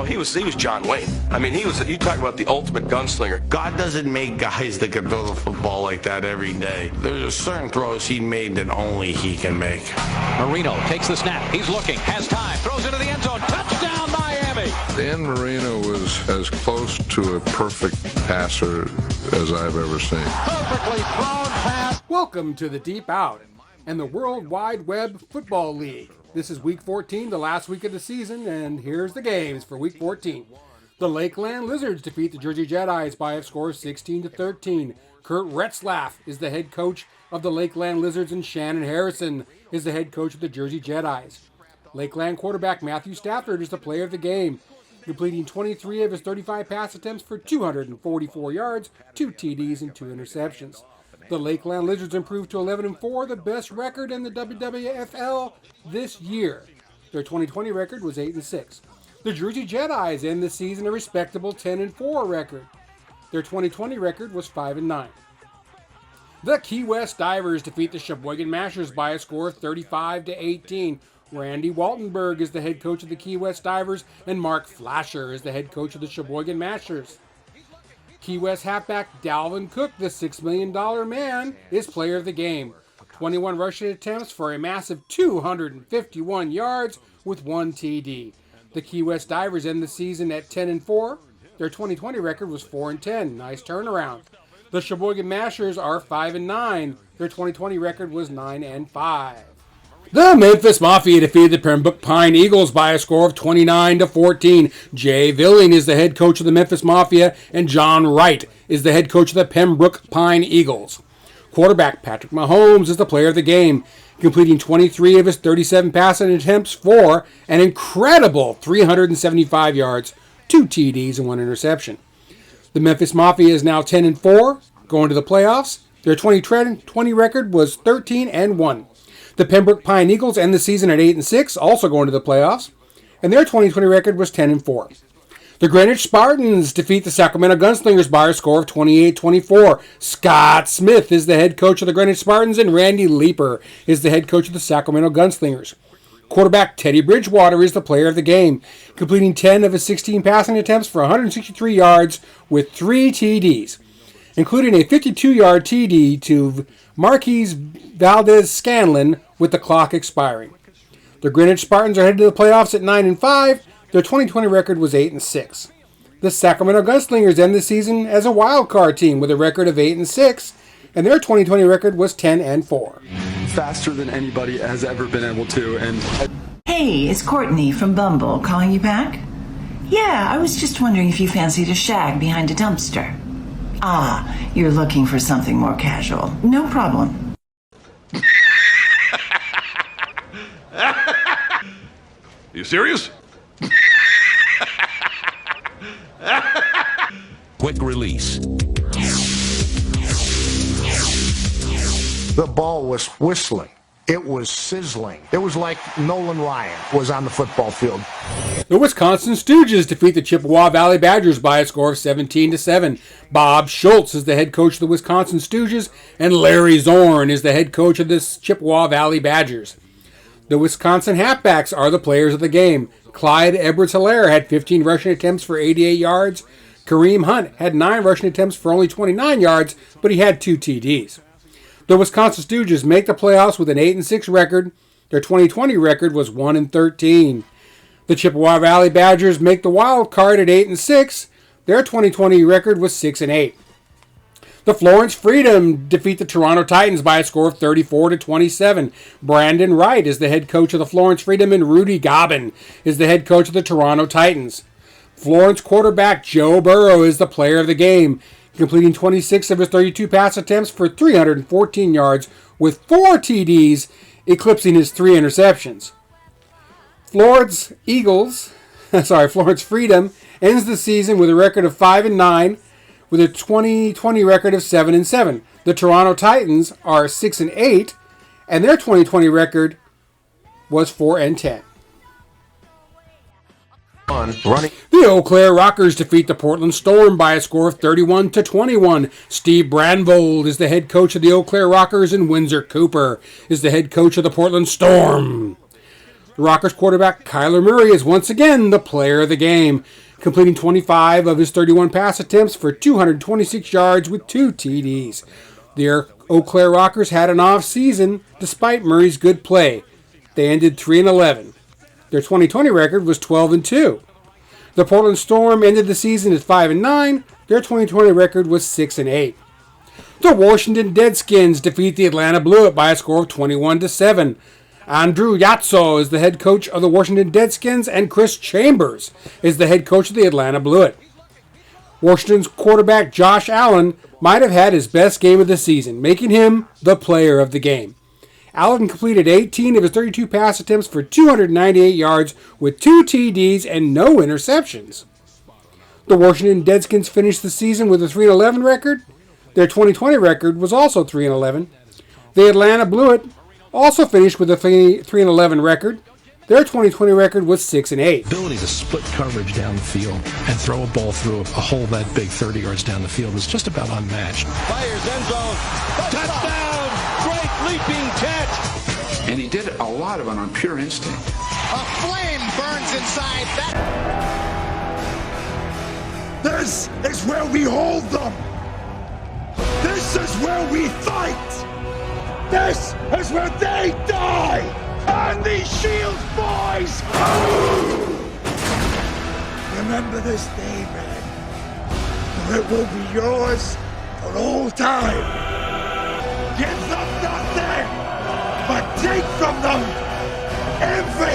he was John Wayne. I mean, you talk about the ultimate gunslinger. God doesn't make guys that can throw the football like that every day. There's certain throws he made that only he can make. Marino takes the snap. He's looking, has time, throws into the end zone. Touchdown, Miami! Dan Marino was as close to a perfect passer as I've ever seen. Perfectly thrown pass. Welcome to the Deep Out and the World Wide Web Football League. This is Week 14, the last week of the season, and here's the games for Week 14. The Lakeland Lizards defeat the Jersey Jedis by a score of 16-13. Kurt Retzlaff is the head coach of the Lakeland Lizards, and Shannon Harrison is the head coach of the Jersey Jedis. Lakeland quarterback Matthew Stafford is the player of the game, completing 23 of his 35 pass attempts for 244 yards, 2 TDs, and 2 interceptions. The Lakeland Lizards improved to 11-4, the best record in the Wwwfl this year. Their 2020 record was 8-6. The Jersey Jedis end the season a respectable 10-4 record. Their 2020 record was 5-9. The Key West Divers defeat the Sheboygan Mashers by a score of 35-18. Randy Waltenberg is the head coach of the Key West Divers, and Mark Flasher is the head coach of the Sheboygan Mashers. Key West halfback Dalvin Cook, the $6 million man, is player of the game. 21 rushing attempts for a massive 251 yards with 1 TD. The Key West Divers end the season at 10-4. Their 2020 record was 4-10. Nice turnaround. The Sheboygan Mashers are 5-9. Their 2020 record was 9-5. The Memphis Mafia defeated the Pembroke Pine Eagles by a score of 29-14. Jay Villing is the head coach of the Memphis Mafia, and John Wright is the head coach of the Pembroke Pine Eagles. Quarterback Patrick Mahomes is the player of the game, completing 23 of his 37 passing attempts for an incredible 375 yards, 2 TDs, and 1 interception. The Memphis Mafia is now 10-4, going to the playoffs. Their 2020 record was 13-1. The Pembroke Pine Eagles end the season at 8-6, also going to the playoffs, and their 2020 record was 10-4. The Greenwich Spartans defeat the Sacramento Gunslingers by a score of 28-24. Scott Smith is the head coach of the Greenwich Spartans, and Randy Leeper is the head coach of the Sacramento Gunslingers. Quarterback Teddy Bridgewater is the player of the game, completing 10 of his 16 passing attempts for 163 yards with 3 TDs, including a 52-yard TD to Marquise Valdez-Scanlon with the clock expiring. The Greenwich Spartans are headed to the playoffs at 9-5. Their 2020 record was 8-6. The Sacramento Gunslingers end the season as a wild card team with a record of 8-6, and their 2020 record was 10-4. Faster than anybody has ever been able to. And hey, it's Courtney from Bumble calling you back. Yeah, I was just wondering if you fancied a shag behind a dumpster. Ah, you're looking for something more casual. No problem. You serious? Quick release. The ball was whistling. It was sizzling. It was like Nolan Ryan was on the football field. The Wisconsin Stooges defeat the Chippewa Valley Badgers by a score of 17-7. Bob Schultz is the head coach of the Wisconsin Stooges, and Larry Zorn is the head coach of the Chippewa Valley Badgers. The Wisconsin halfbacks are the players of the game. Clyde Edwards-Helaire had 15 rushing attempts for 88 yards. Kareem Hunt had 9 rushing attempts for only 29 yards, but he had 2 TDs. The Wisconsin Stooges make the playoffs with an 8-6 record. Their 2020 record was 1-13. The Chippewa Valley Badgers make the wild card at 8-6. Their 2020 record was 6-8. The Florence Freedom defeat the Toronto Titans by a score of 34-27. Brandon Wright is the head coach of the Florence Freedom, and Rudy Gobbin is the head coach of the Toronto Titans. Florence quarterback Joe Burrow is the player of the game, completing 26 of his 32 pass attempts for 314 yards with 4 TDs, eclipsing his 3 interceptions. Florence Freedom ends the season with a record of 5-9, with a 2020 record of 7-7. The Toronto Titans are 6-8, and their 2020 record was 4-10. The Eau Claire Rockers defeat the Portland Storm by a score of 31-21. Steve Brandvold is the head coach of the Eau Claire Rockers, and Windsor Cooper is the head coach of the Portland Storm. The Rockers quarterback Kyler Murray is once again the player of the game, completing 25 of his 31 pass attempts for 226 yards with 2 TDs. The Eau Claire Rockers had an off season despite Murray's good play. They ended 3-11. Their 2020 record was 12-2. The Portland Storm ended the season at 5-9. Their 2020 record was 6-8. The Washington Redskins defeat the Atlanta Blue by a score of 21-7. Andrew Yatso is the head coach of the Washington Redskins, and Chris Chambers is the head coach of the Atlanta Blue. Washington's quarterback Josh Allen might have had his best game of the season, making him the player of the game. Allen completed 18 of his 32 pass attempts for 298 yards with 2 TDs and no interceptions. The Washington Redskins finished the season with a 3-11 record. Their 2020 record was also 3-11. The Atlanta Blue also finished with a 3-11 record. Their 2020 record was 6-8. Ability to split coverage down the field and throw a ball through a hole that big 30 yards down the field was just about unmatched. Fires end zone. Touchdown! Great leaping catch. And he did a lot of it on pure instinct. A flame burns inside that. This is where we hold them. This is where we fight. This is where they die. And these Shields boys. Remember this day, man. Or it will be yours for all time. Give them nothing, but take from them everything.